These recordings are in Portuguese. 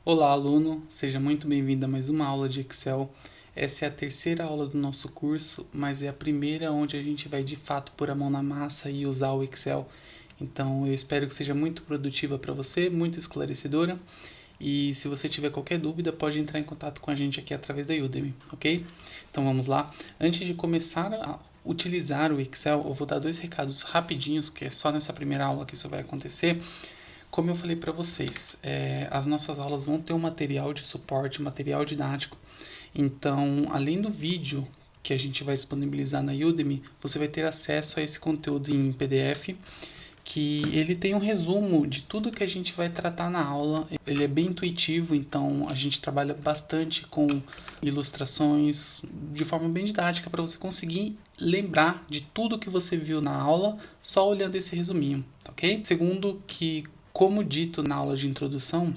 Olá, aluno! Seja muito bem-vindo a mais uma aula de Excel. Essa é a terceira aula do nosso curso, mas é a primeira onde a gente vai de fato pôr a mão na massa e usar o Excel. Então, eu espero que seja muito produtiva para você, muito esclarecedora. E se você tiver qualquer dúvida, pode entrar em contato com a gente aqui através da Udemy, ok? Então, vamos lá. Antes de começar a utilizar o Excel, eu vou dar dois recados rapidinhos, que é só nessa primeira aula que isso vai acontecer. Como eu falei para vocês, as nossas aulas vão ter um material de suporte, material didático. Então, além do vídeo que a gente vai disponibilizar na Udemy, você vai ter acesso a esse conteúdo em PDF, que ele tem um resumo de tudo que a gente vai tratar na aula. Ele é bem intuitivo, então a gente trabalha bastante com ilustrações de forma bem didática para você conseguir lembrar de tudo que você viu na aula só olhando esse resuminho, ok? Segundo, que como dito na aula de introdução,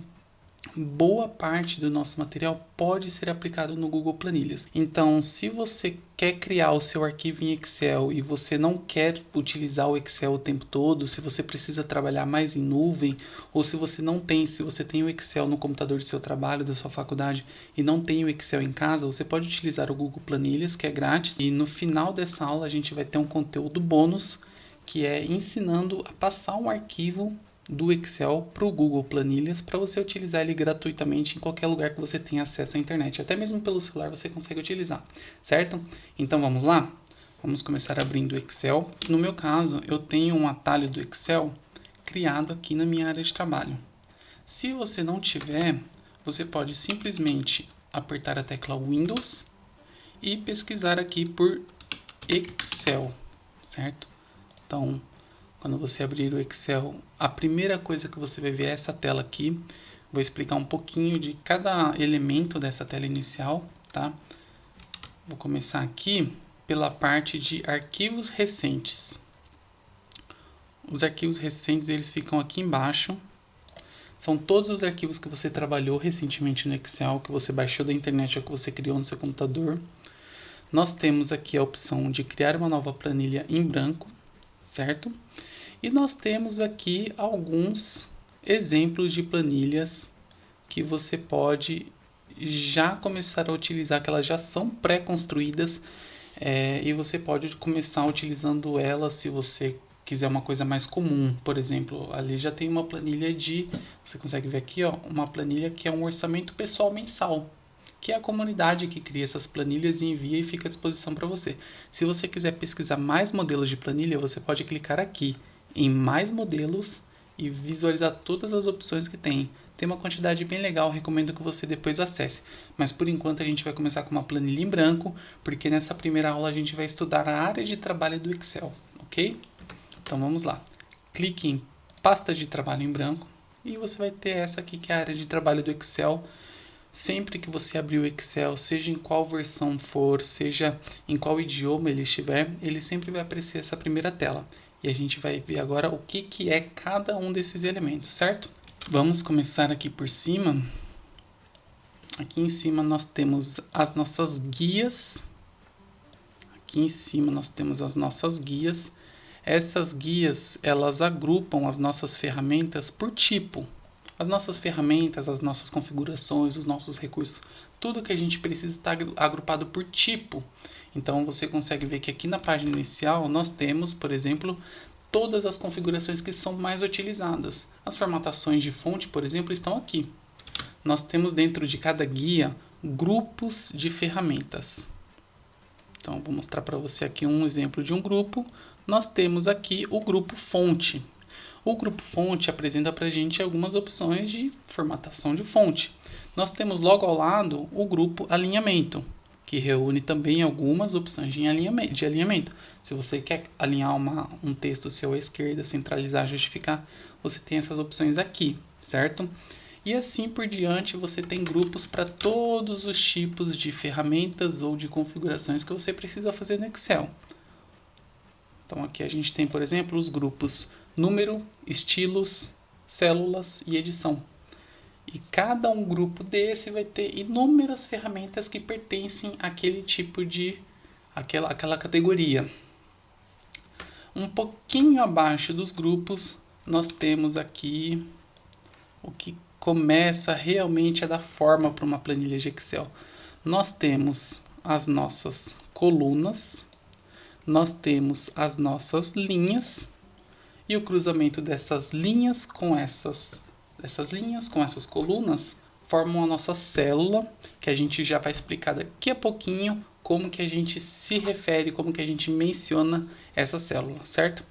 boa parte do nosso material pode ser aplicado no Google Planilhas. Então, se você quer criar o seu arquivo em Excel e você não quer utilizar o Excel o tempo todo, se você precisa trabalhar mais em nuvem, ou se você tem o Excel no computador do seu trabalho, da sua faculdade, e não tem o Excel em casa, você pode utilizar o Google Planilhas, que é grátis, e no final dessa aula a gente vai ter um conteúdo bônus, que é ensinando a passar um arquivo do Excel para o Google Planilhas para você utilizar ele gratuitamente em qualquer lugar que você tenha acesso à internet. Até mesmo pelo celular você consegue utilizar, certo? Então vamos lá? Vamos começar abrindo o Excel. No meu caso, eu tenho um atalho do Excel criado aqui na minha área de trabalho. Se você não tiver, você pode simplesmente apertar a tecla Windows e pesquisar aqui por Excel, certo? Então, quando você abrir o Excel, a primeira coisa que você vai ver é essa tela aqui. Vou explicar um pouquinho de cada elemento dessa tela inicial, tá? Vou começar aqui pela parte de arquivos recentes. Os arquivos recentes, eles ficam aqui embaixo. São todos os arquivos que você trabalhou recentemente no Excel, que você baixou da internet ou que você criou no seu computador. Nós temos aqui a opção de criar uma nova planilha em branco, certo? E nós temos aqui alguns exemplos de planilhas que você pode já começar a utilizar, que elas já são pré-construídas, e você pode começar utilizando elas se você quiser uma coisa mais comum. Por exemplo, ali já tem uma planilha você consegue ver aqui, ó, uma planilha que é um orçamento pessoal mensal, que é a comunidade que cria essas planilhas e envia e fica à disposição para você. Se você quiser pesquisar mais modelos de planilha, você pode clicar aqui em mais modelos e visualizar todas as opções que tem. Tem uma quantidade bem legal, recomendo que você depois acesse. Mas por enquanto a gente vai começar com uma planilha em branco, porque nessa primeira aula a gente vai estudar a área de trabalho do Excel, ok? Então vamos lá. Clique em pasta de trabalho em branco e você vai ter essa aqui que é a área de trabalho do Excel. Sempre que você abrir o Excel, seja em qual versão for, seja em qual idioma ele estiver, ele sempre vai aparecer essa primeira tela. E a gente vai ver agora o que é cada um desses elementos, certo? Vamos começar aqui por cima. Aqui em cima nós temos as nossas guias. Aqui em cima nós temos as nossas guias. Essas guias, elas agrupam as nossas ferramentas por tipo. As nossas ferramentas, as nossas configurações, os nossos recursos, tudo que a gente precisa está agrupado por tipo. Então você consegue ver que aqui na página inicial nós temos, por exemplo, todas as configurações que são mais utilizadas. As formatações de fonte, por exemplo, estão aqui. Nós temos dentro de cada guia grupos de ferramentas. Então vou mostrar para você aqui um exemplo de um grupo. Nós temos aqui o grupo fonte. O grupo fonte apresenta para a gente algumas opções de formatação de fonte. Nós temos logo ao lado o grupo alinhamento, que reúne também algumas opções de alinhamento. Se você quer alinhar um texto seu à esquerda, centralizar, justificar, você tem essas opções aqui, certo? E assim por diante, você tem grupos para todos os tipos de ferramentas ou de configurações que você precisa fazer no Excel. Então aqui a gente tem, por exemplo, os grupos número, estilos, células e edição. E cada um grupo desse vai ter inúmeras ferramentas que pertencem àquele tipo aquela categoria. Um pouquinho abaixo dos grupos, nós temos aqui o que começa realmente a dar forma para uma planilha de Excel. Nós temos as nossas colunas, nós temos as nossas linhas e o cruzamento dessas linhas com essas colunas formam a nossa célula, que a gente já vai explicar daqui a pouquinho como que a gente se refere, como que a gente menciona essa célula, certo?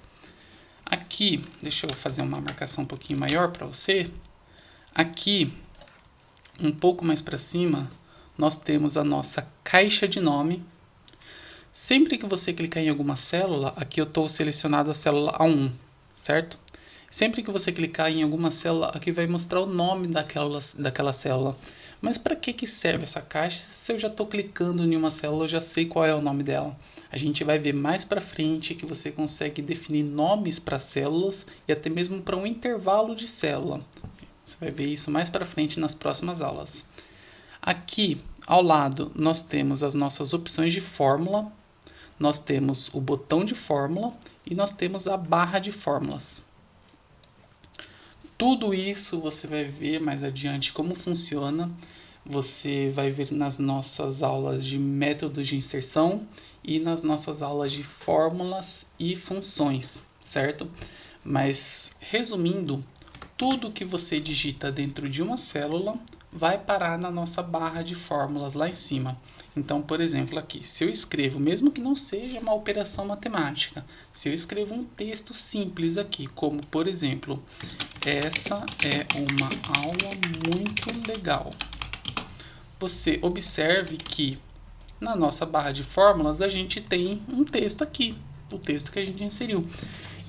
Aqui, deixa eu fazer uma marcação um pouquinho maior para você. Aqui, um pouco mais para cima, nós temos a nossa caixa de nome. Sempre que você clicar em alguma célula, aqui eu estou selecionado a célula A1, certo? Sempre que você clicar em alguma célula, aqui vai mostrar o nome daquela célula. Mas para que serve essa caixa? Se eu já estou clicando em uma célula, eu já sei qual é o nome dela. A gente vai ver mais para frente que você consegue definir nomes para células e até mesmo para um intervalo de célula. Você vai ver isso mais para frente nas próximas aulas. Aqui ao lado nós temos as nossas opções de fórmula, nós temos o botão de fórmula e nós temos a barra de fórmulas. Tudo isso você vai ver mais adiante como funciona. Você vai ver nas nossas aulas de métodos de inserção e nas nossas aulas de fórmulas e funções, certo? Mas resumindo, tudo que você digita dentro de uma célula vai parar na nossa barra de fórmulas lá em cima. Então, por exemplo, aqui, se eu escrevo, mesmo que não seja uma operação matemática, se eu escrevo um texto simples aqui, como por exemplo, essa é uma aula muito legal. Você observe que na nossa barra de fórmulas a gente tem um texto aqui, o texto que a gente inseriu.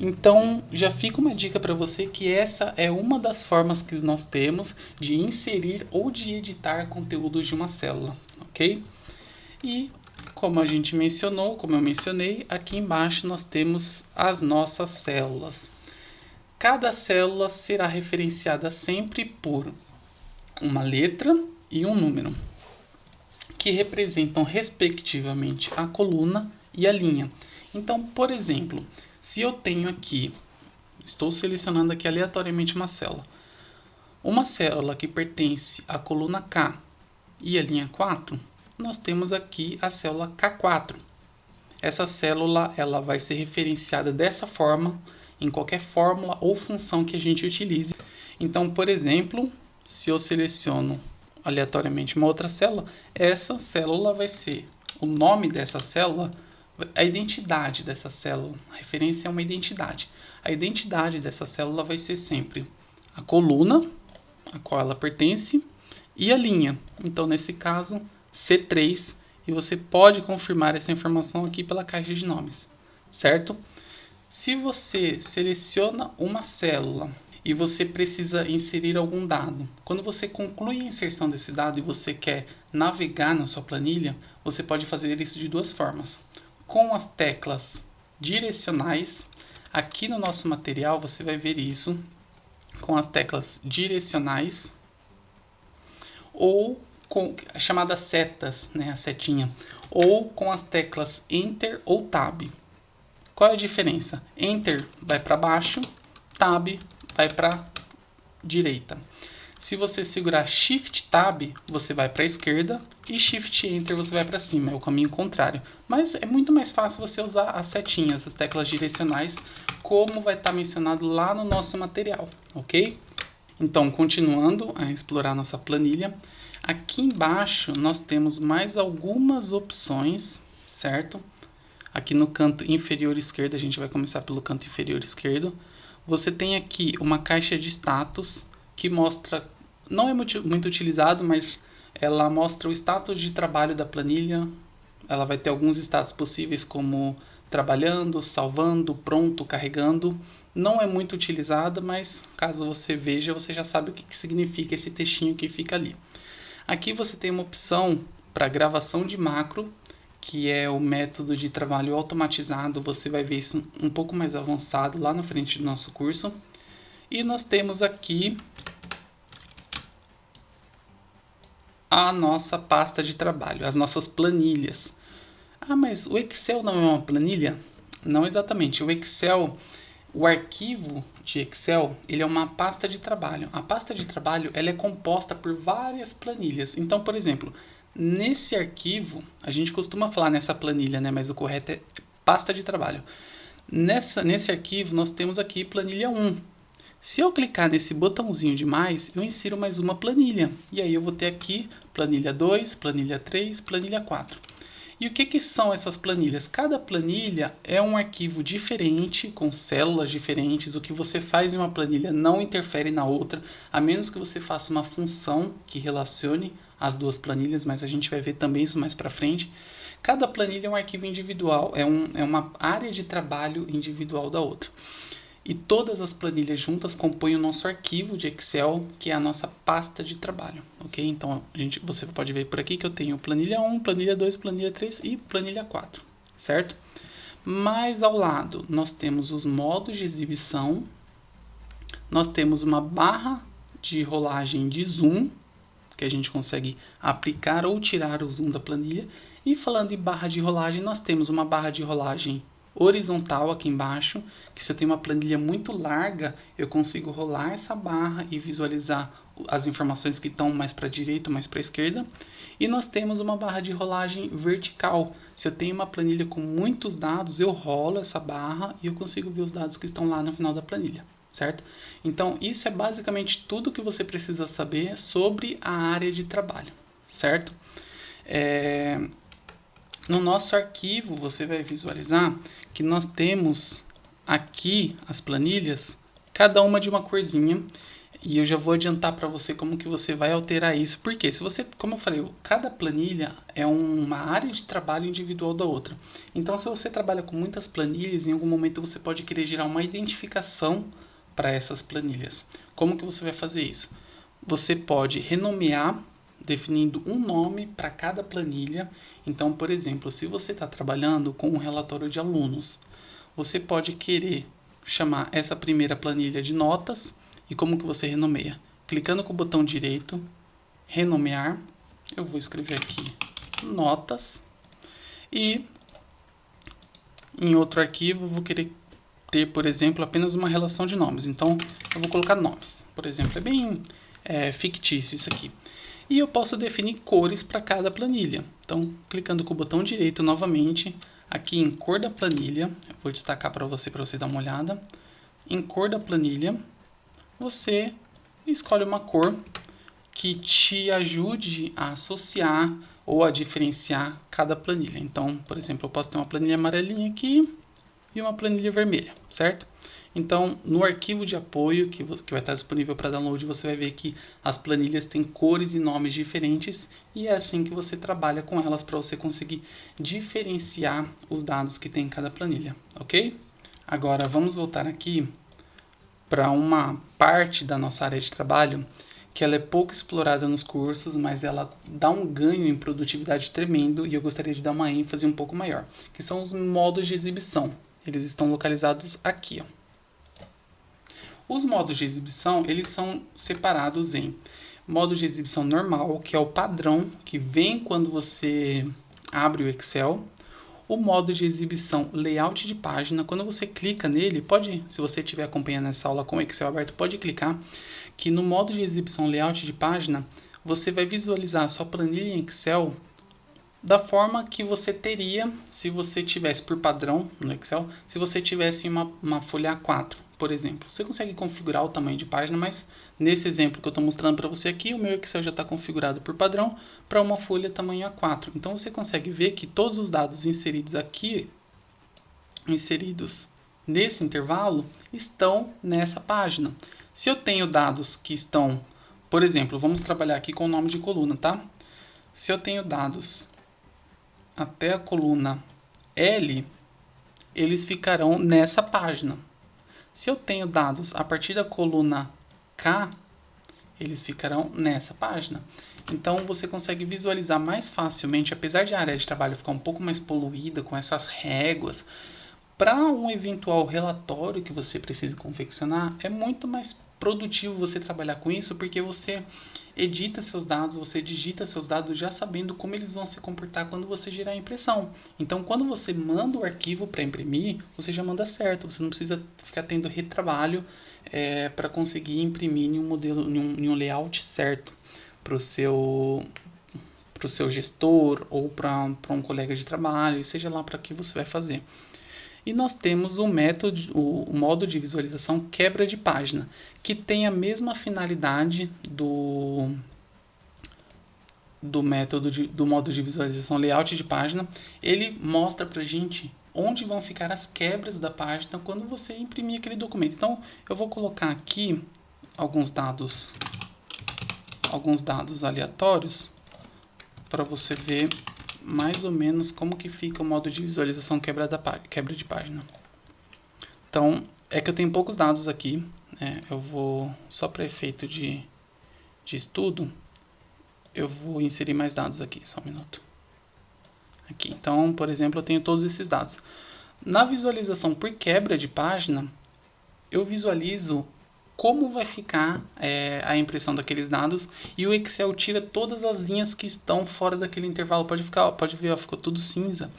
Então, já fica uma dica para você que essa é uma das formas que nós temos de inserir ou de editar conteúdos de uma célula, ok? E, como a gente mencionou, como eu mencionei, aqui embaixo nós temos as nossas células. Cada célula será referenciada sempre por uma letra e um número, que representam respectivamente a coluna e a linha. Então, por exemplo, se eu tenho aqui, estou selecionando aqui aleatoriamente uma célula que pertence à coluna K e à linha 4, nós temos aqui a célula K4. Essa célula ela vai ser referenciada dessa forma em qualquer fórmula ou função que a gente utilize. Então, por exemplo, se eu seleciono aleatoriamente uma outra célula, essa célula vai ser o nome dessa célula, a identidade dessa célula. A referência é uma identidade. A identidade dessa célula vai ser sempre a coluna a qual ela pertence e a linha. Então, nesse caso, C3, e você pode confirmar essa informação aqui pela caixa de nomes, certo? Se você seleciona uma célula e você precisa inserir algum dado, quando você conclui a inserção desse dado e você quer navegar na sua planilha, você pode fazer isso de duas formas. Com as teclas direcionais, aqui no nosso material você vai ver isso, com as teclas direcionais, ou com as chamadas setas, né, a setinha, ou com as teclas Enter ou Tab. Qual é a diferença? Enter vai para baixo, Tab vai para direita. Se você segurar Shift Tab, você vai para a esquerda e Shift Enter você vai para cima, é o caminho contrário. Mas é muito mais fácil você usar as setinhas, as teclas direcionais, como vai estar mencionado lá no nosso material, ok? Então, continuando a explorar nossa planilha, aqui embaixo nós temos mais algumas opções, certo? Aqui no canto inferior esquerdo, a gente vai começar pelo canto inferior esquerdo. Você tem aqui uma caixa de status que mostra, não é muito utilizado, mas ela mostra o status de trabalho da planilha. Ela vai ter alguns status possíveis como trabalhando, salvando, pronto, carregando. Não é muito utilizada, mas caso você veja, você já sabe o que significa esse textinho que fica ali. Aqui você tem uma opção para gravação de macro, que é o método de trabalho automatizado. Você vai ver isso um pouco mais avançado lá na frente do nosso curso. E nós temos aqui a nossa pasta de trabalho, as nossas planilhas. Ah, mas o Excel não é uma planilha? Não exatamente. O Excel O arquivo de Excel, ele é uma pasta de trabalho. A pasta de trabalho, ela é composta por várias planilhas. Então, por exemplo, nesse arquivo, a gente costuma falar nessa planilha, né? Mas o correto é pasta de trabalho. Nesse arquivo, nós temos aqui planilha 1. Se eu clicar nesse botãozinho de mais, eu insiro mais uma planilha. E aí eu vou ter aqui planilha 2, planilha 3, planilha 4. E o que são essas planilhas? Cada planilha é um arquivo diferente, com células diferentes. O que você faz em uma planilha não interfere na outra, a menos que você faça uma função que relacione as duas planilhas, mas a gente vai ver também isso mais para frente. Cada planilha é um arquivo individual, é uma área de trabalho individual da outra. E todas as planilhas juntas compõem o nosso arquivo de Excel, que é a nossa pasta de trabalho, ok? Então, você pode ver por aqui que eu tenho planilha 1, planilha 2, planilha 3 e planilha 4, certo? Mais ao lado, nós temos os modos de exibição, nós temos uma barra de rolagem de zoom, que a gente consegue aplicar ou tirar o zoom da planilha. E falando em barra de rolagem, nós temos uma barra de rolagem horizontal aqui embaixo, que se eu tenho uma planilha muito larga, eu consigo rolar essa barra e visualizar as informações que estão mais para a direita ou mais para a esquerda. E nós temos uma barra de rolagem vertical. Se eu tenho uma planilha com muitos dados, eu rolo essa barra e eu consigo ver os dados que estão lá no final da planilha, certo? Então, isso é basicamente tudo que você precisa saber sobre a área de trabalho, certo? No nosso arquivo, você vai visualizar que nós temos aqui as planilhas, cada uma de uma corzinha, e eu já vou adiantar para você como que você vai alterar isso. Porque se você, como eu falei, cada planilha é uma área de trabalho individual da outra. Então, se você trabalha com muitas planilhas, em algum momento você pode querer gerar uma identificação para essas planilhas. Como que você vai fazer isso? Você pode renomear definindo um nome para cada planilha. Então, por exemplo, se você está trabalhando com um relatório de alunos, você pode querer chamar essa primeira planilha de notas. E como que você renomeia? Clicando com o botão direito, renomear, eu vou escrever aqui notas, e em outro arquivo eu vou querer ter, por exemplo, apenas uma relação de nomes. Então, eu vou colocar nomes. Por exemplo, é bem fictício isso aqui. E eu posso definir cores para cada planilha. Então, clicando com o botão direito novamente, aqui em cor da planilha, eu vou destacar para você dar uma olhada. Em cor da planilha, você escolhe uma cor que te ajude a associar ou a diferenciar cada planilha. Então, por exemplo, eu posso ter uma planilha amarelinha aqui e uma planilha vermelha, certo? Então, no arquivo de apoio que vai estar disponível para download, você vai ver que as planilhas têm cores e nomes diferentes, e é assim que você trabalha com elas para você conseguir diferenciar os dados que tem em cada planilha, ok? Agora, vamos voltar aqui para uma parte da nossa área de trabalho que ela é pouco explorada nos cursos, mas ela dá um ganho em produtividade tremendo, e eu gostaria de dar uma ênfase um pouco maior, que são os modos de exibição. Eles estão localizados aqui, ó. Os modos de exibição, eles são separados em modo de exibição normal, que é o padrão que vem quando você abre o Excel. O modo de exibição layout de página, quando você clica nele, se você estiver acompanhando essa aula com o Excel aberto, pode clicar que no modo de exibição layout de página, você vai visualizar a sua planilha em Excel da forma que você teria se você tivesse por padrão no Excel, se você tivesse uma folha A4, por exemplo. Você consegue configurar o tamanho de página, mas nesse exemplo que eu estou mostrando para você aqui, o meu Excel já está configurado por padrão para uma folha tamanho A4. Então você consegue ver que todos os dados inseridos aqui, inseridos nesse intervalo, estão nessa página. Se eu tenho dados que estão, por exemplo, vamos trabalhar aqui com o nome de coluna, tá? Se eu tenho dados até a coluna L, eles ficarão nessa página. Se eu tenho dados a partir da coluna K, eles ficarão nessa página. Então você consegue visualizar mais facilmente, apesar de a área de trabalho ficar um pouco mais poluída com essas réguas, para um eventual relatório que você precise confeccionar, é muito mais produtivo você trabalhar com isso, porque você edita seus dados, você digita seus dados já sabendo como eles vão se comportar quando você gerar a impressão. Então, quando você manda o arquivo para imprimir, você já manda certo, você não precisa ficar tendo retrabalho para conseguir imprimir em um modelo, em um layout certo para o seu gestor ou para um colega de trabalho, seja lá para que você vai fazer. E nós temos o modo de visualização quebra de página, que tem a mesma finalidade do modo de visualização layout de página. Ele mostra para a gente onde vão ficar as quebras da página quando você imprimir aquele documento. Então, eu vou colocar aqui alguns dados aleatórios para você ver mais ou menos como que fica o modo de visualização quebra de página. Então, é que eu tenho poucos dados aqui, eu vou, só para efeito de estudo, eu vou inserir mais dados aqui, só um minuto. Aqui, então, por exemplo, eu tenho todos esses dados. Na visualização por quebra de página, eu visualizo como vai ficar a impressão daqueles dados, e o Excel tira todas as linhas que estão fora daquele intervalo. Pode ver, ficou tudo cinza.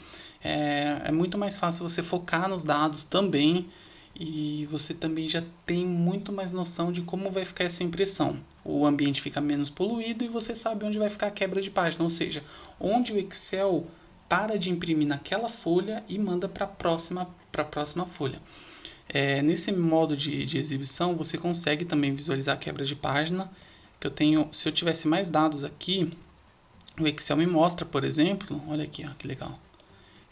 É muito mais fácil você focar nos dados também, e você também já tem muito mais noção de como vai ficar essa impressão. O ambiente fica menos poluído e você sabe onde vai ficar a quebra de página, ou seja, onde o Excel para de imprimir naquela folha e manda para a próxima folha. Nesse modo de exibição, você consegue também visualizar a quebra de página. Que eu tenho, se eu tivesse mais dados aqui, o Excel me mostra, por exemplo, olha aqui, ó, que legal.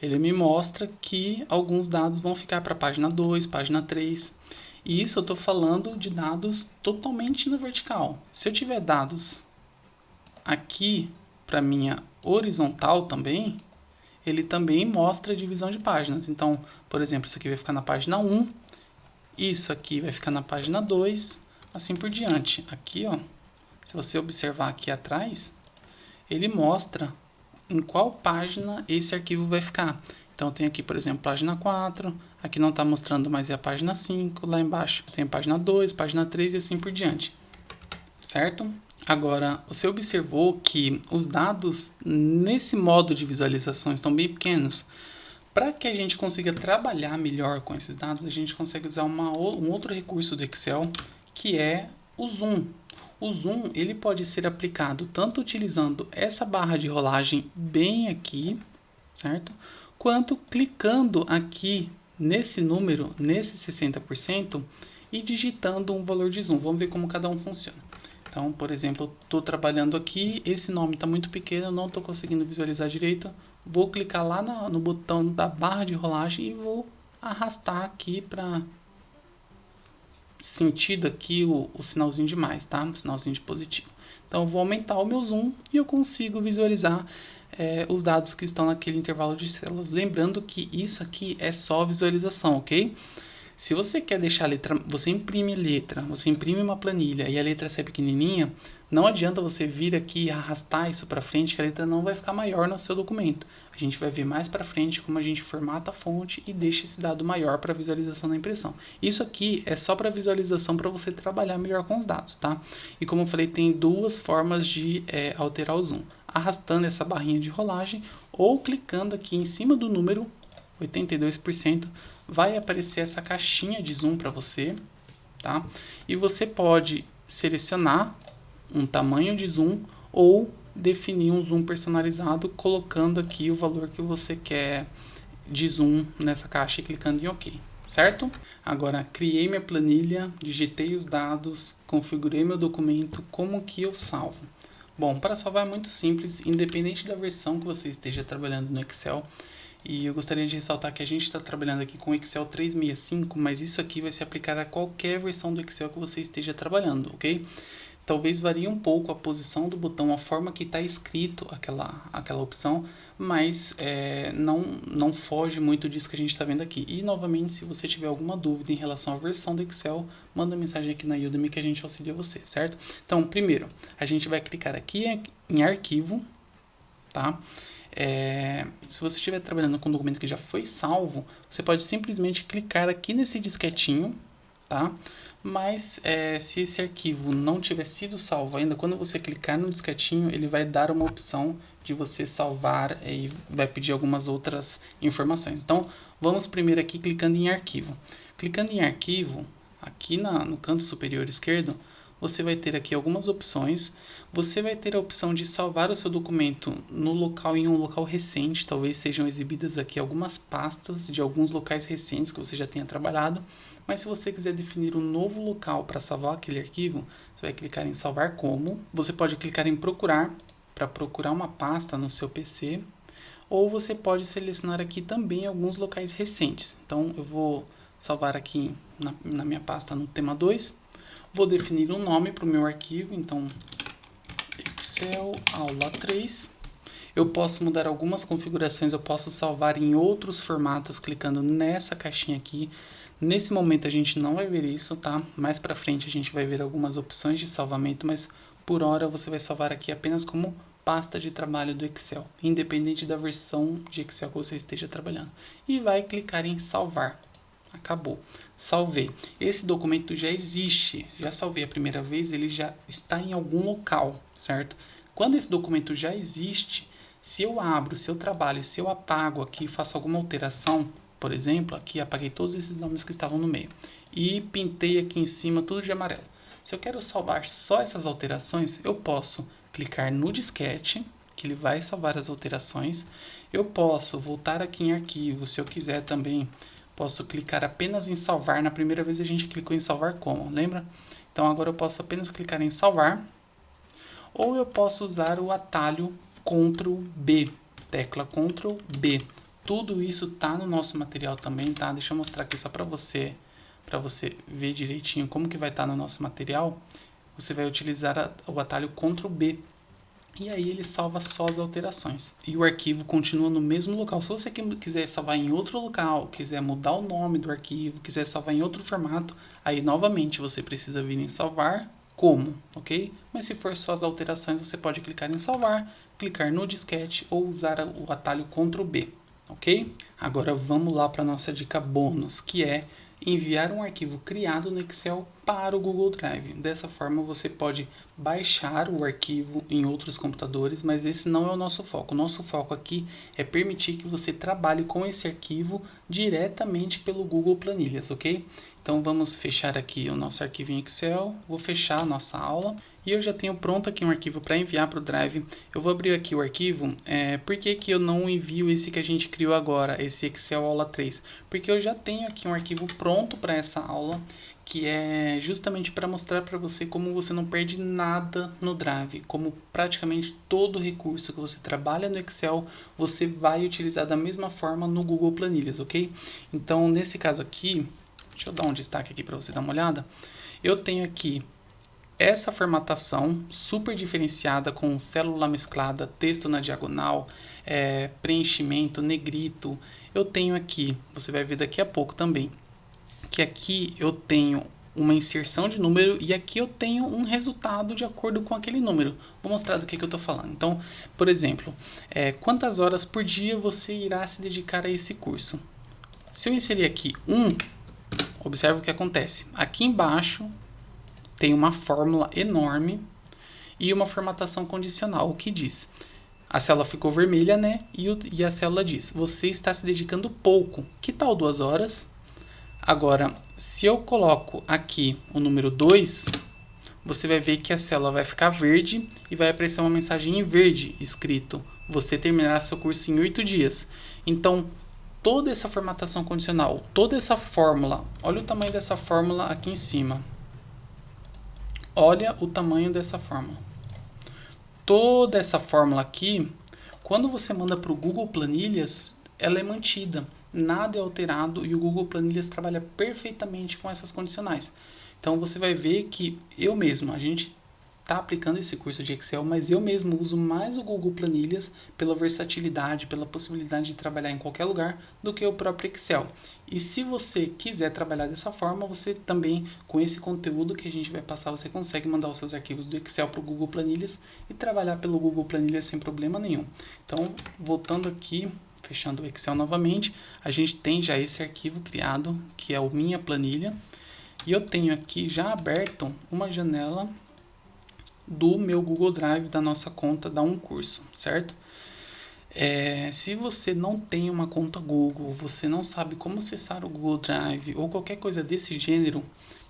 Ele me mostra que alguns dados vão ficar para a página 2, página 3. E isso eu estou falando de dados totalmente na vertical. Se eu tiver dados aqui para minha horizontal também, ele também mostra a divisão de páginas. Então, por exemplo, isso aqui vai ficar na página 1, isso aqui vai ficar na página 2, assim por diante. Aqui, ó, se você observar aqui atrás, ele mostra em qual página esse arquivo vai ficar. Então, tem aqui, por exemplo, página 4, aqui não está mostrando, mas é a página 5, lá embaixo tem a página 2, página 3 e assim por diante. Certo? Agora, você observou que os dados nesse modo de visualização estão bem pequenos. Para que a gente consiga trabalhar melhor com esses dados, a gente consegue usar um outro recurso do Excel, que é o Zoom. O Zoom ele pode ser aplicado tanto utilizando essa barra de rolagem bem aqui, certo? Quanto clicando aqui nesse número, nesse 60%, e digitando um valor de zoom. Vamos ver como cada um funciona. Então, por exemplo, estou trabalhando aqui, esse nome está muito pequeno, eu não estou conseguindo visualizar direito. Vou clicar lá no botão da barra de rolagem e vou arrastar aqui para sentido aqui o sinalzinho de mais, tá? O sinalzinho de positivo. Então, eu vou aumentar o meu zoom e eu consigo visualizar os dados que estão naquele intervalo de células. Lembrando que isso aqui é só visualização, ok? Se você quer deixar a letra, você imprime letra, você imprime uma planilha e a letra sai pequenininha, não adianta você vir aqui e arrastar isso para frente, que a letra não vai ficar maior no seu documento. A gente vai ver mais para frente como a gente formata a fonte e deixa esse dado maior para visualização da impressão. Isso aqui é só para visualização, para você trabalhar melhor com os dados, tá? E como eu falei, tem duas formas de alterar o zoom. Arrastando essa barrinha de rolagem ou clicando aqui em cima do número 82%, vai aparecer essa caixinha de zoom para você, tá? E você pode selecionar um tamanho de zoom ou definir um zoom personalizado colocando aqui o valor que você quer de zoom nessa caixa e clicando em OK, certo? Agora, criei minha planilha, digitei os dados, configurei meu documento, como que eu salvo? Bom, para salvar é muito simples, independente da versão que você esteja trabalhando no Excel. E eu gostaria de ressaltar que a gente está trabalhando aqui com o Excel 365, mas isso aqui vai se aplicar a qualquer versão do Excel que você esteja trabalhando, ok? Talvez varie um pouco a posição do botão, a forma que está escrito aquela opção, mas não foge muito disso que a gente está vendo aqui. E, novamente, se você tiver alguma dúvida em relação à versão do Excel, manda mensagem aqui na Udemy que a gente auxilia você, certo? Então, primeiro, a gente vai clicar aqui em arquivo, tá? Se você estiver trabalhando com um documento que já foi salvo, você pode simplesmente clicar aqui nesse disquetinho, tá? Mas se esse arquivo não tiver sido salvo ainda, quando você clicar no disquetinho, ele vai dar uma opção de você salvar e vai pedir algumas outras informações. Então, vamos primeiro aqui clicando em arquivo. Clicando em arquivo, aqui no canto superior esquerdo, você vai ter aqui algumas opções. Você vai ter a opção de salvar o seu documento no local, em um local recente. Talvez sejam exibidas aqui algumas pastas de alguns locais recentes que você já tenha trabalhado. Mas se você quiser definir um novo local para salvar aquele arquivo, você vai clicar em salvar como. Você pode clicar em procurar, para procurar uma pasta no seu PC. Ou você pode selecionar aqui também alguns locais recentes. Então eu vou salvar aqui na minha pasta no tema 2. Vou definir um nome para o meu arquivo, então Excel aula 3. Eu posso mudar algumas configurações, eu posso salvar em outros formatos clicando nessa caixinha aqui. Nesse momento a gente não vai ver isso, tá? Mais para frente a gente vai ver algumas opções de salvamento, mas por hora você vai salvar aqui apenas como pasta de trabalho do Excel, independente da versão de Excel que você esteja trabalhando. E vai clicar em salvar. Acabou. Salvei. Esse documento já existe. Já salvei a primeira vez, ele já está em algum local, certo? Quando esse documento já existe, se eu abro, se eu trabalho, se eu apago aqui, faço alguma alteração, por exemplo, aqui apaguei todos esses nomes que estavam no meio e pintei aqui em cima tudo de amarelo. Se eu quero salvar só essas alterações, eu posso clicar no disquete, que ele vai salvar as alterações. Eu posso voltar aqui em arquivo, se eu quiser também. Posso clicar apenas em salvar. Na primeira vez a gente clicou em salvar como, lembra? Então agora eu posso apenas clicar em salvar. Ou eu posso usar o atalho Ctrl B, tecla Ctrl B. Tudo isso tá no nosso material também, tá? Deixa eu mostrar aqui só para você ver direitinho como que vai estar no nosso material. Você vai utilizar o atalho Ctrl B. E aí ele salva só as alterações. E o arquivo continua no mesmo local. Se você quiser salvar em outro local, quiser mudar o nome do arquivo, quiser salvar em outro formato, aí novamente você precisa vir em salvar como, ok? Mas se for só as alterações, você pode clicar em salvar, clicar no disquete ou usar o atalho Ctrl B, ok? Agora vamos lá para a nossa dica bônus, que é enviar um arquivo criado no Excel para o Google Drive. Dessa forma você pode baixar o arquivo em outros computadores, mas esse não é o nosso foco. O nosso foco aqui é permitir que você trabalhe com esse arquivo diretamente pelo Google Planilhas, ok? Então vamos fechar aqui o nosso arquivo em Excel, vou fechar a nossa aula e eu já tenho pronto aqui um arquivo para enviar para o Drive. Eu vou abrir aqui o arquivo, por que que eu não envio esse que a gente criou agora, esse Excel aula 3? Porque eu já tenho aqui um arquivo pronto para essa aula, que é justamente para mostrar para você como você não perde nada no Drive, como praticamente todo recurso que você trabalha no Excel, você vai utilizar da mesma forma no Google Planilhas, ok? Então, nesse caso aqui, deixa eu dar um destaque aqui para você dar uma olhada, eu tenho aqui essa formatação super diferenciada com célula mesclada, texto na diagonal, preenchimento, negrito. Eu tenho aqui, você vai ver daqui a pouco também, que aqui eu tenho uma inserção de número e aqui eu tenho um resultado de acordo com aquele número. Vou mostrar do que eu estou falando. Então, por exemplo, quantas horas por dia você irá se dedicar a esse curso? Se eu inserir aqui 1, observa o que acontece. Aqui embaixo tem uma fórmula enorme e uma formatação condicional, o que diz? A célula ficou vermelha, né? E a célula diz, você está se dedicando pouco. Que tal 2 horas? Agora, se eu coloco aqui o número 2, você vai ver que a célula vai ficar verde e vai aparecer uma mensagem em verde escrito, você terminará seu curso em 8 dias. Então, toda essa formatação condicional, toda essa fórmula, olha o tamanho dessa fórmula aqui em cima. Olha o tamanho dessa fórmula. Toda essa fórmula aqui, quando você manda para o Google Planilhas, ela é mantida. Nada é alterado e o Google Planilhas trabalha perfeitamente com essas condicionais. Então você vai ver que eu mesmo, a gente está aplicando esse curso de Excel, mas eu mesmo uso mais o Google Planilhas pela versatilidade, pela possibilidade de trabalhar em qualquer lugar do que o próprio Excel. E se você quiser trabalhar dessa forma, você também, com esse conteúdo que a gente vai passar, você consegue mandar os seus arquivos do Excel para o Google Planilhas e trabalhar pelo Google Planilhas sem problema nenhum. Então, voltando aqui, fechando o Excel novamente, a gente tem já esse arquivo criado, que é o Minha Planilha. E eu tenho aqui já aberto uma janela do meu Google Drive, da nossa conta da Curso, certo? Se você não tem uma conta Google, você não sabe como acessar o Google Drive ou qualquer coisa desse gênero,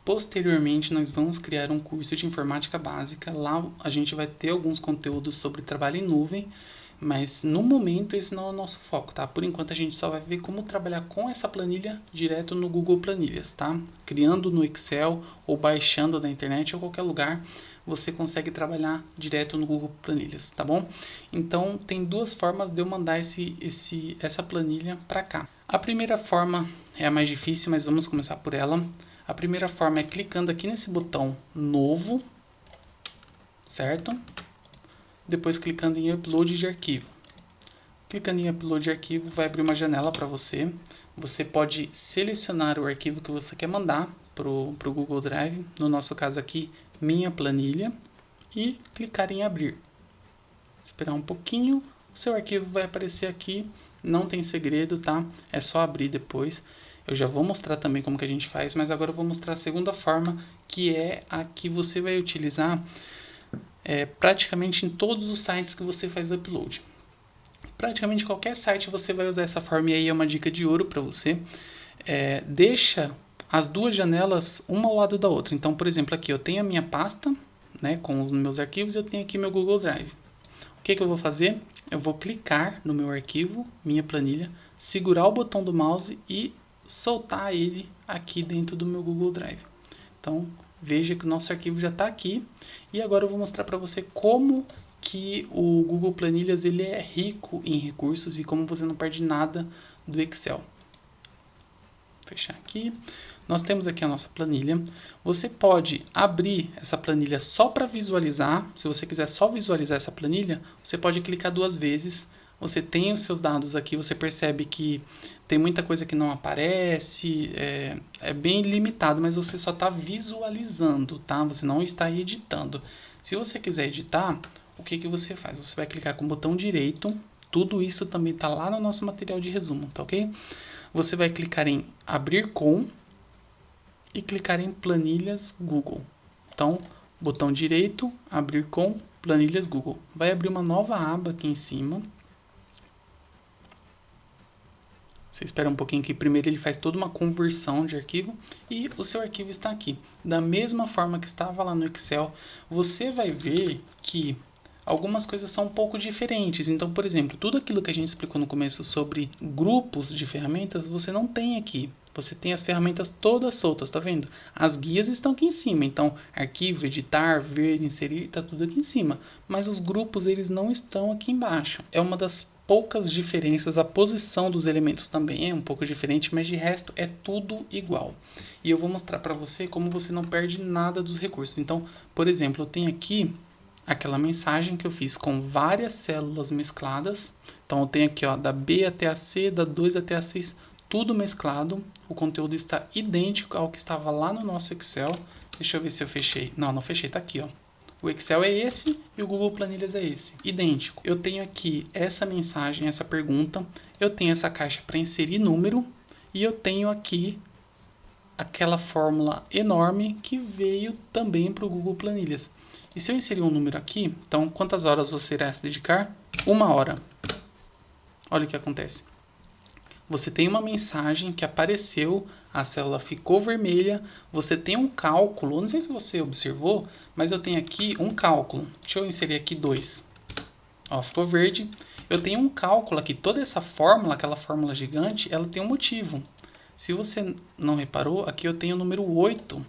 posteriormente nós vamos criar um curso de informática básica. Lá a gente vai ter alguns conteúdos sobre trabalho em nuvem, mas no momento esse não é o nosso foco, tá? Por enquanto a gente só vai ver como trabalhar com essa planilha direto no Google Planilhas, tá? Criando no Excel ou baixando da internet ou qualquer lugar, você consegue trabalhar direto no Google Planilhas, tá bom? Então tem duas formas de eu mandar essa planilha para cá. A primeira forma é a mais difícil, mas vamos começar por ela. A primeira forma é clicando aqui nesse botão novo, certo? Depois clicando em upload de arquivo. Clicando em upload de arquivo vai abrir uma janela para você. Você pode selecionar o arquivo que você quer mandar para o Google Drive, no nosso caso aqui, minha planilha, e clicar em abrir. Esperar um pouquinho, o seu arquivo vai aparecer aqui, não tem segredo, tá? É só abrir depois. Eu já vou mostrar também como que a gente faz, mas agora eu vou mostrar a segunda forma, que é a que você vai utilizar praticamente em todos os sites que você faz upload. Praticamente qualquer site você vai usar essa forma, e aí é uma dica de ouro para você. Deixa as duas janelas uma ao lado da outra. Então, por exemplo, aqui eu tenho a minha pasta, né, com os meus arquivos, e eu tenho aqui meu Google Drive. O que eu vou fazer? Eu vou clicar no meu arquivo, minha planilha, segurar o botão do mouse e soltar ele aqui dentro do meu Google Drive. Então, veja que o nosso arquivo já está aqui. E agora eu vou mostrar para você como que o Google Planilhas ele é rico em recursos e como você não perde nada do Excel. Vou fechar aqui. Nós temos aqui a nossa planilha. Você pode abrir essa planilha só para visualizar. Se você quiser só visualizar essa planilha, você pode clicar duas vezes. Você tem os seus dados aqui, você percebe que tem muita coisa que não aparece, é bem limitado, mas você só está visualizando, tá? Você não está editando. Se você quiser editar, o que você faz? Você vai clicar com o botão direito, tudo isso também está lá no nosso material de resumo, tá ok? Você vai clicar em abrir com e clicar em planilhas Google. Então, botão direito, abrir com planilhas Google. Vai abrir uma nova aba aqui em cima. Você espera um pouquinho que primeiro ele faz toda uma conversão de arquivo e o seu arquivo está aqui. Da mesma forma que estava lá no Excel, você vai ver que algumas coisas são um pouco diferentes. Então, por exemplo, tudo aquilo que a gente explicou no começo sobre grupos de ferramentas, você não tem aqui. Você tem as ferramentas todas soltas, tá vendo? As guias estão aqui em cima, então arquivo, editar, ver, inserir, tá tudo aqui em cima. Mas os grupos, eles não estão aqui embaixo. É uma das poucas diferenças, a posição dos elementos também é um pouco diferente, mas de resto é tudo igual. E eu vou mostrar para você como você não perde nada dos recursos. Então, por exemplo, eu tenho aqui aquela mensagem que eu fiz com várias células mescladas. Então eu tenho aqui da B até a C, da 2 até a 6, tudo mesclado. O conteúdo está idêntico ao que estava lá no nosso Excel. Deixa eu ver se eu fechei. Não fechei, está aqui, ó. O Excel é esse e o Google Planilhas é esse, idêntico. Eu tenho aqui essa mensagem, essa pergunta, eu tenho essa caixa para inserir número e eu tenho aqui aquela fórmula enorme que veio também para o Google Planilhas. E se eu inserir um número aqui, então quantas horas você irá se dedicar? 1 hora. Olha o que acontece. Você tem uma mensagem que apareceu, a célula ficou vermelha, você tem um cálculo, não sei se você observou, mas eu tenho aqui um cálculo. Deixa eu inserir aqui 2. Ó, ficou verde. Eu tenho um cálculo aqui, toda essa fórmula, aquela fórmula gigante, ela tem um motivo. Se você não reparou, aqui eu tenho o número 8,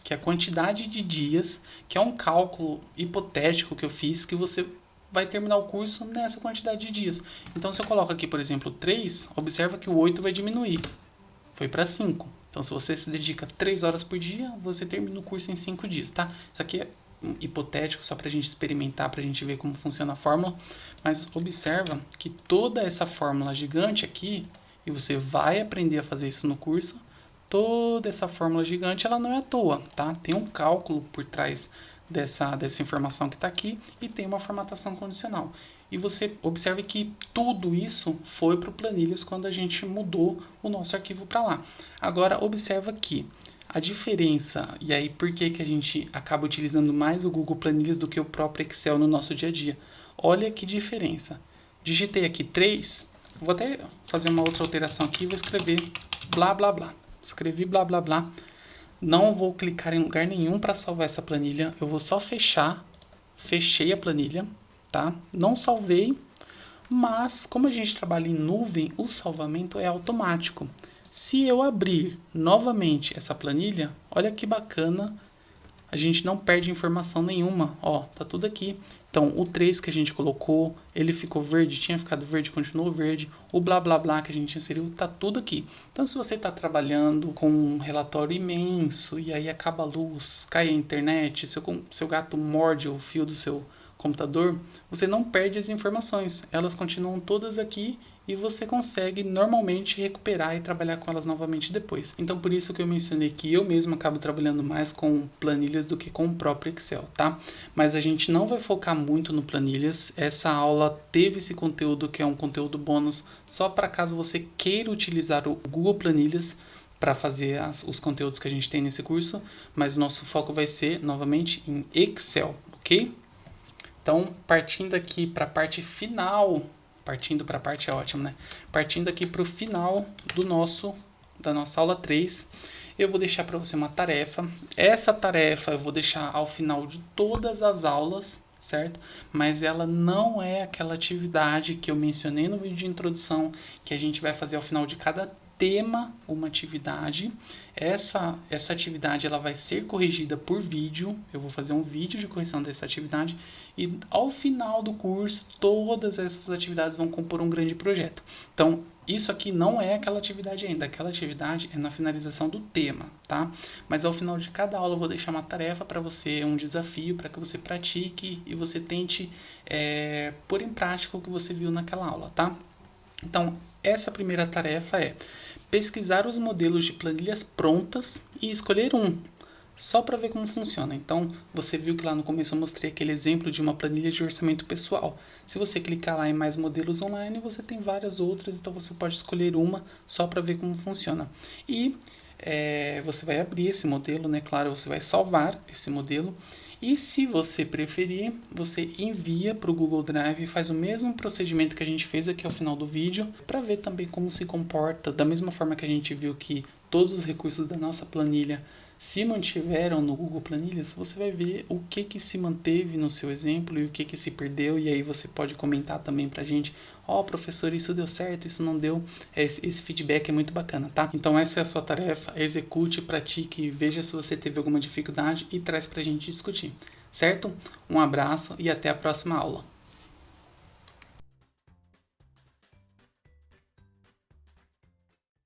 que é a quantidade de dias, que é um cálculo hipotético que eu fiz, que você vai terminar o curso nessa quantidade de dias. Então, se eu coloco aqui, por exemplo, 3, observa que o 8 vai diminuir. Foi para 5. Então, se você se dedica 3 horas por dia, você termina o curso em 5 dias, tá? Isso aqui é hipotético, só para a gente experimentar, para a gente ver como funciona a fórmula. Mas observa que toda essa fórmula gigante aqui, e você vai aprender a fazer isso no curso, toda essa fórmula gigante, ela não é à toa, tá? Tem um cálculo por trás dessa informação que está aqui e tem uma formatação condicional. E você observe que tudo isso foi para o Planilhas quando a gente mudou o nosso arquivo para lá. Agora, observa que A diferença, e aí por que que a gente acaba utilizando mais o Google Planilhas do que o próprio Excel no nosso dia a dia? Olha que diferença. Digitei aqui 3, vou até fazer uma outra alteração aqui, vou escrever blá blá blá. Escrevi blá blá blá. Não vou clicar em lugar nenhum para salvar essa planilha, eu vou só fechar. Fechei a planilha, tá? Não salvei, mas como a gente trabalha em nuvem, o salvamento é automático. Se eu abrir novamente essa planilha, olha que bacana, a gente não perde informação nenhuma. Ó, tá tudo aqui. Então, o 3 que a gente colocou, ele ficou verde, tinha ficado verde, continuou verde. O blá blá blá que a gente inseriu, tá tudo aqui. Então, se você está trabalhando com um relatório imenso e aí acaba a luz, cai a internet, seu gato morde o fio do seu computador, você não perde as informações. Elas continuam todas aqui e você consegue normalmente recuperar e trabalhar com elas novamente depois. Então, por isso que eu mencionei que eu mesmo acabo trabalhando mais com planilhas do que com o próprio Excel, tá? Mas a gente não vai focar muito no planilhas. Essa aula teve esse conteúdo que é um conteúdo bônus só para caso você queira utilizar o Google Planilhas para fazer os conteúdos que a gente tem nesse curso, mas o nosso foco vai ser novamente em Excel, ok? Então, partindo aqui para a parte final, partindo para a parte é ótimo, né? Partindo aqui para o final da nossa aula 3, eu vou deixar para você uma tarefa. Essa tarefa eu vou deixar ao final de todas as aulas, certo? Mas ela não é aquela atividade que eu mencionei no vídeo de introdução, que a gente vai fazer ao final de cada tema uma atividade. Essa atividade ela vai ser corrigida por vídeo. Eu vou fazer um vídeo de correção dessa atividade e ao final do curso todas essas atividades vão compor um grande projeto. Então, isso aqui não é aquela atividade ainda. Aquela atividade é na finalização do tema, tá? Mas ao final de cada aula eu vou deixar uma tarefa para você, um desafio para que você pratique e você tente pôr em prática o que você viu naquela aula, tá? Então, essa primeira tarefa é pesquisar os modelos de planilhas prontas e escolher um, só para ver como funciona. Então, você viu que lá no começo eu mostrei aquele exemplo de uma planilha de orçamento pessoal. Se você clicar lá em mais modelos online, você tem várias outras, então você pode escolher uma só para ver como funciona. E você vai abrir esse modelo, né? Claro, você vai salvar esse modelo. E se você preferir, você envia para o Google Drive e faz o mesmo procedimento que a gente fez aqui ao final do vídeo, para ver também como se comporta, da mesma forma que a gente viu que todos os recursos da nossa planilha se mantiveram no Google Planilhas, você vai ver o que se manteve no seu exemplo e o que se perdeu, e aí você pode comentar também pra gente, professor, isso deu certo, isso não deu, esse feedback é muito bacana, tá? Então essa é a sua tarefa, execute, pratique, veja se você teve alguma dificuldade e traz pra gente discutir, certo? Um abraço e até a próxima aula.